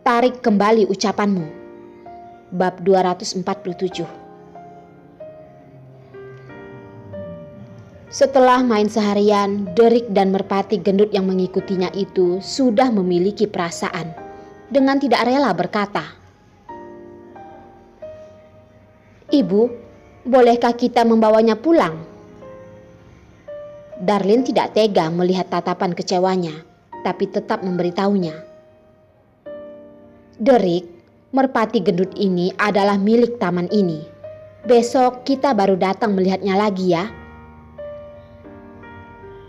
Tarik kembali ucapanmu. Bab 247. Setelah main seharian, Derik dan merpati gendut yang mengikutinya itu sudah memiliki perasaan. Dengan tidak rela berkata, "Ibu, bolehkah kita membawanya pulang?" Darlin tidak tega melihat tatapan kecewanya, tapi tetap memberitahunya. "Derik, merpati gendut ini adalah milik taman ini. Besok kita baru datang melihatnya lagi ya."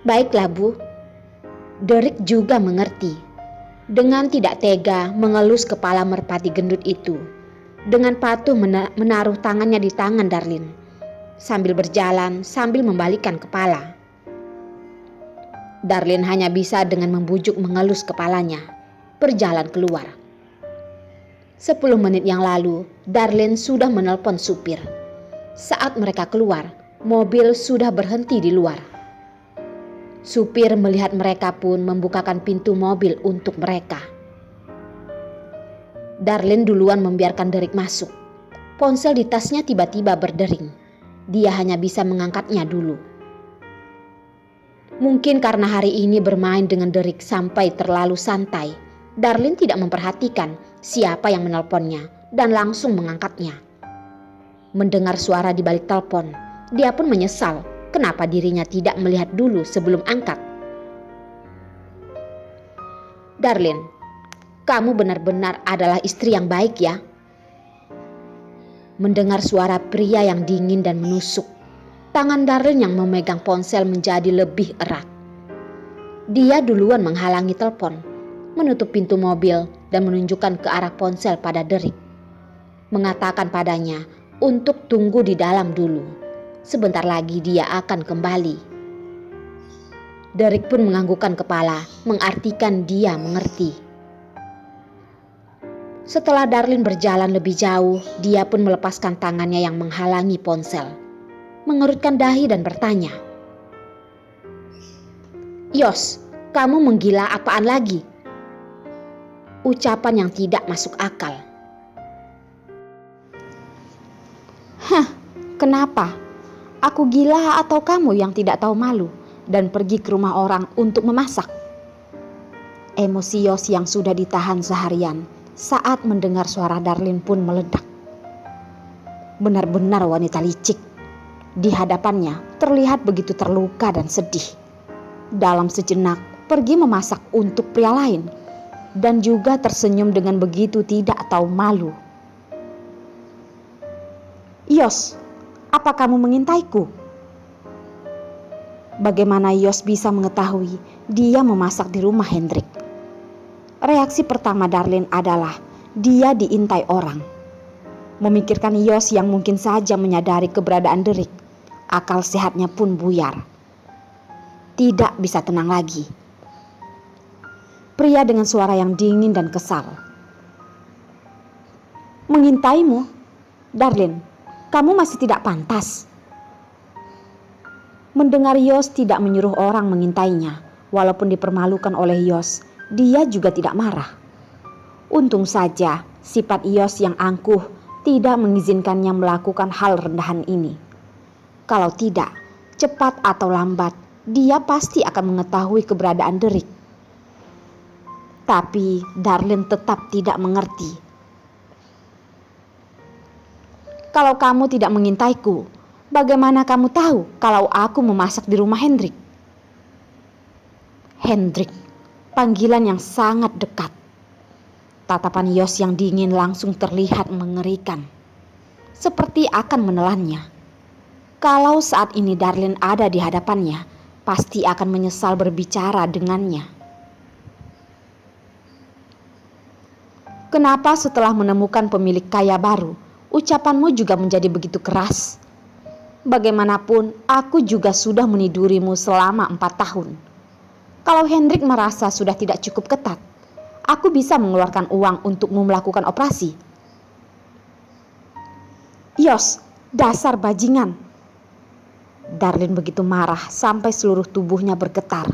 "Baiklah, Bu." Derik juga mengerti. Dengan tidak tega mengelus kepala merpati gendut itu. Dengan patuh menaruh tangannya di tangan Darlin. Sambil berjalan, sambil membalikkan kepala. Darlin hanya bisa dengan membujuk mengelus kepalanya. Berjalan keluar. 10 menit yang lalu, Darlin sudah menelpon supir. Saat mereka keluar, mobil sudah berhenti di luar. Supir melihat mereka pun membukakan pintu mobil untuk mereka. Darlin duluan membiarkan Derik masuk. Ponsel di tasnya tiba-tiba berdering. Dia hanya bisa mengangkatnya dulu. Mungkin karena hari ini bermain dengan Derik sampai terlalu santai, Darlin tidak memperhatikan siapa yang menelponnya dan langsung mengangkatnya. Mendengar suara di balik telepon, dia pun menyesal kenapa dirinya tidak melihat dulu sebelum angkat. "Darlin, kamu benar-benar adalah istri yang baik ya." Mendengar suara pria yang dingin dan menusuk, tangan Darlin yang memegang ponsel menjadi lebih erat. Dia duluan menghalangi telepon, menutup pintu mobil dan menunjukkan ke arah ponsel pada Derik. Mengatakan padanya untuk tunggu di dalam dulu. Sebentar lagi dia akan kembali. Derik pun menganggukkan kepala, mengartikan dia mengerti. Setelah Darlin berjalan lebih jauh, dia pun melepaskan tangannya yang menghalangi ponsel. Mengerutkan dahi dan bertanya, "Yos, kamu menggila apaan lagi?" Ucapan yang tidak masuk akal. "Hah, kenapa? Aku gila atau kamu yang tidak tahu malu dan pergi ke rumah orang untuk memasak?" Emosi Yos yang sudah ditahan seharian saat mendengar suara Darlin pun meledak. Benar-benar wanita licik. Di hadapannya terlihat begitu terluka dan sedih. Dalam sejenak pergi memasak untuk pria lain. Dan juga tersenyum dengan begitu tidak tahu malu. "Yos, apa kamu mengintaiku?" Bagaimana Yos bisa mengetahui dia memasak di rumah Hendrik? Reaksi pertama Darlin adalah dia diintai orang. Memikirkan Yos yang mungkin saja menyadari keberadaan Derik, akal sehatnya pun buyar. Tidak bisa tenang lagi. Pria dengan suara yang dingin dan kesal. "Mengintaimu? Darlin, kamu masih tidak pantas." Mendengar Yos tidak menyuruh orang mengintainya, walaupun dipermalukan oleh Yos, dia juga tidak marah. Untung saja sifat Yos yang angkuh tidak mengizinkannya melakukan hal rendahan ini. Kalau tidak, cepat atau lambat, dia pasti akan mengetahui keberadaan Derik. Tapi Darlin tetap tidak mengerti. "Kalau kamu tidak mengintaiku, bagaimana kamu tahu kalau aku memasak di rumah Hendrik?" Hendrik, panggilan yang sangat dekat. Tatapan Yos yang dingin langsung terlihat mengerikan. Seperti akan menelannya. Kalau saat ini Darlin ada di hadapannya, pasti akan menyesal berbicara dengannya. "Kenapa setelah menemukan pemilik kaya baru, ucapanmu juga menjadi begitu keras? Bagaimanapun, aku juga sudah menidurimu selama 4 tahun. Kalau Hendrik merasa sudah tidak cukup ketat, aku bisa mengeluarkan uang untukmu melakukan operasi." "Yos, dasar bajingan." Darlin begitu marah sampai seluruh tubuhnya bergetar.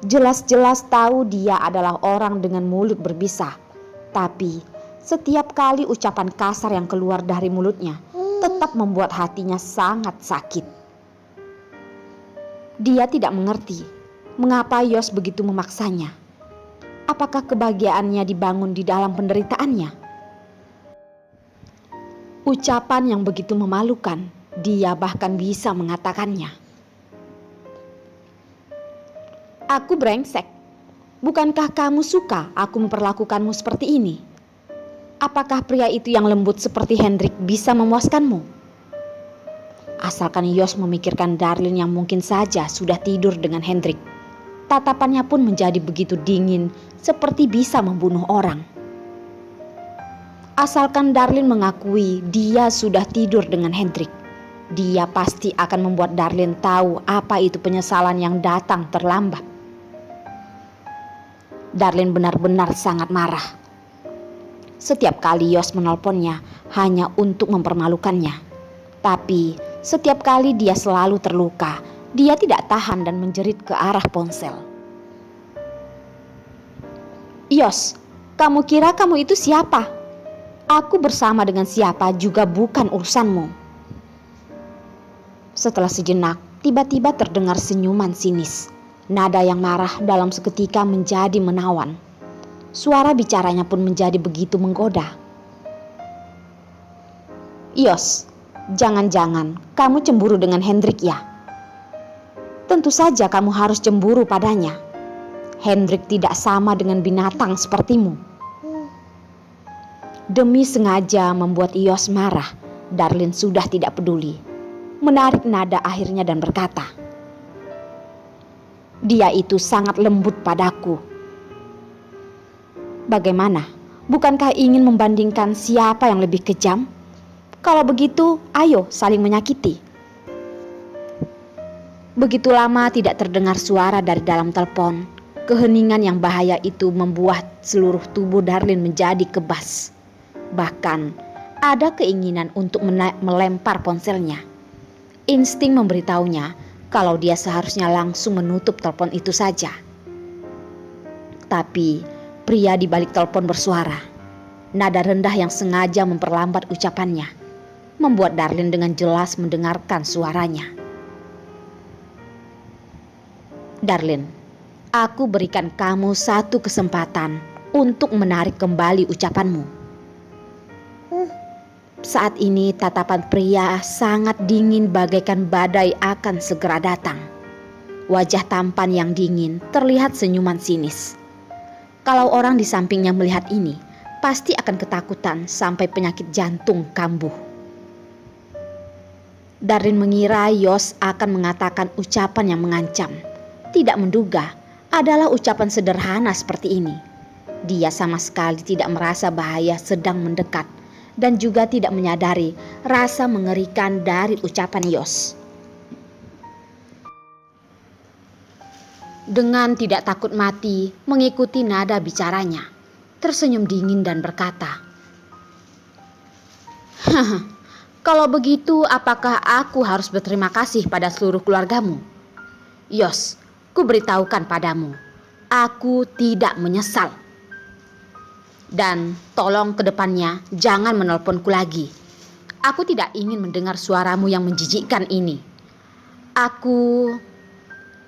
Jelas-jelas tahu dia adalah orang dengan mulut berbisa. Tapi setiap kali ucapan kasar yang keluar dari mulutnya tetap membuat hatinya sangat sakit. Dia tidak mengerti mengapa Yos begitu memaksanya. Apakah kebahagiaannya dibangun di dalam penderitaannya? Ucapan yang begitu memalukan, dia bahkan bisa mengatakannya. Aku brengsek. Bukankah kamu suka aku memperlakukanmu seperti ini? Apakah pria itu yang lembut seperti Hendrik bisa memuaskanmu? Asalkan Yos memikirkan Darlin yang mungkin saja sudah tidur dengan Hendrik, tatapannya pun menjadi begitu dingin seperti bisa membunuh orang. Asalkan Darlin mengakui dia sudah tidur dengan Hendrik, dia pasti akan membuat Darlin tahu apa itu penyesalan yang datang terlambat. Darlin benar-benar sangat marah. Setiap kali Yos menelponnya hanya untuk mempermalukannya. Tapi setiap kali dia selalu terluka, dia tidak tahan dan menjerit ke arah ponsel. Yos, kamu kira kamu itu siapa? Aku bersama dengan siapa juga bukan urusanmu. Setelah sejenak, tiba-tiba terdengar senyuman sinis. Nada yang marah dalam seketika menjadi menawan. Suara bicaranya pun menjadi begitu menggoda. Yos, jangan-jangan kamu cemburu dengan Hendrik ya? Tentu saja kamu harus cemburu padanya. Hendrik tidak sama dengan binatang sepertimu. Demi sengaja membuat Yos marah, Darlin sudah tidak peduli. Menarik nada akhirnya dan berkata, dia itu sangat lembut padaku. Bagaimana? Bukankah ingin membandingkan siapa yang lebih kejam? Kalau begitu, ayo saling menyakiti. Begitu lama tidak terdengar suara dari dalam telepon. Keheningan yang bahaya itu membuat seluruh tubuh Darlin menjadi kebas. Bahkan ada keinginan untuk melempar ponselnya. Insting memberitahunya kalau dia seharusnya langsung menutup telepon itu saja. Tapi pria di balik telepon bersuara. Nada rendah yang sengaja memperlambat ucapannya membuat Darlin dengan jelas mendengarkan suaranya. Darlin, aku berikan kamu satu kesempatan untuk menarik kembali ucapanmu. Saat ini tatapan pria sangat dingin bagaikan badai akan segera datang. Wajah tampan yang dingin terlihat senyuman sinis. Kalau orang di sampingnya melihat ini, pasti akan ketakutan sampai penyakit jantung kambuh. Darlin mengira Yos akan mengatakan ucapan yang mengancam. Tidak menduga adalah ucapan sederhana seperti ini. Dia sama sekali tidak merasa bahaya sedang mendekat dan juga tidak menyadari rasa mengerikan dari ucapan Yos. Dengan tidak takut mati mengikuti nada bicaranya, tersenyum dingin dan berkata, "Haha, kalau begitu apakah aku harus berterima kasih pada seluruh keluargamu? Yos, ku beritahukan padamu, aku tidak menyesal. Dan tolong ke depannya jangan menelponku lagi. Aku tidak ingin mendengar suaramu yang menjijikkan ini. Aku..."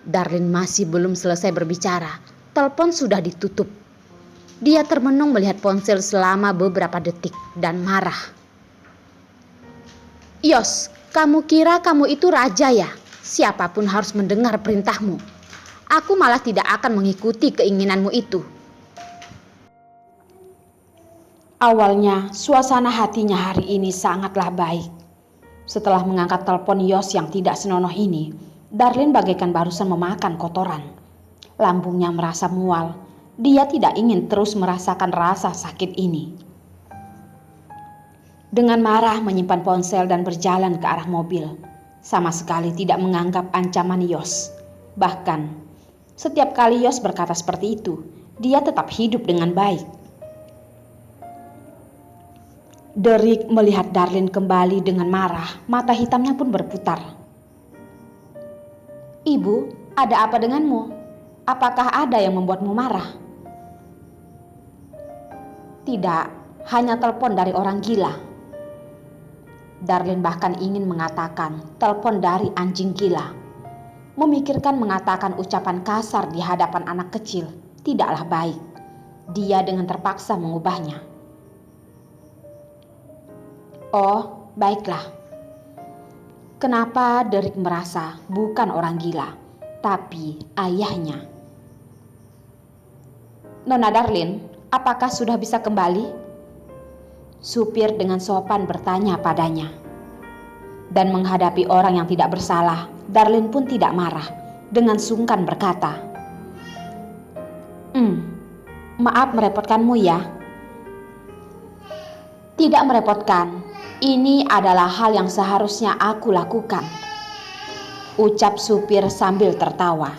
Darlin masih belum selesai berbicara. Telepon sudah ditutup. Dia termenung melihat ponsel selama beberapa detik dan marah. "Yos, kamu kira kamu itu raja ya? Siapapun harus mendengar perintahmu. Aku malah tidak akan mengikuti keinginanmu itu." Awalnya suasana hatinya hari ini sangatlah baik. Setelah mengangkat telepon Yos yang tidak senonoh ini, Darlin bagaikan barusan memakan kotoran. Lambungnya merasa mual. Dia tidak ingin terus merasakan rasa sakit ini. Dengan marah menyimpan ponsel dan berjalan ke arah mobil. Sama sekali tidak menganggap ancaman Yos. Bahkan setiap kali Yos berkata seperti itu, dia tetap hidup dengan baik. Derek melihat Darlin kembali dengan marah, mata hitamnya pun berputar. "Ibu, ada apa denganmu? Apakah ada yang membuatmu marah?" Tidak hanya telepon dari orang gila. Darlene bahkan ingin mengatakan telepon dari anjing gila. Memikirkan mengatakan ucapan kasar di hadapan anak kecil tidaklah baik. Dia dengan terpaksa mengubahnya. Oh, baiklah. Kenapa Derek merasa bukan orang gila, tapi ayahnya? Nona Darlene, apakah sudah bisa kembali? Supir dengan sopan bertanya padanya. Dan menghadapi orang yang tidak bersalah, Darlene pun tidak marah. Dengan sungkan berkata, maaf merepotkanmu ya. Tidak merepotkan. Ini adalah hal yang seharusnya aku lakukan, ucap supir sambil tertawa.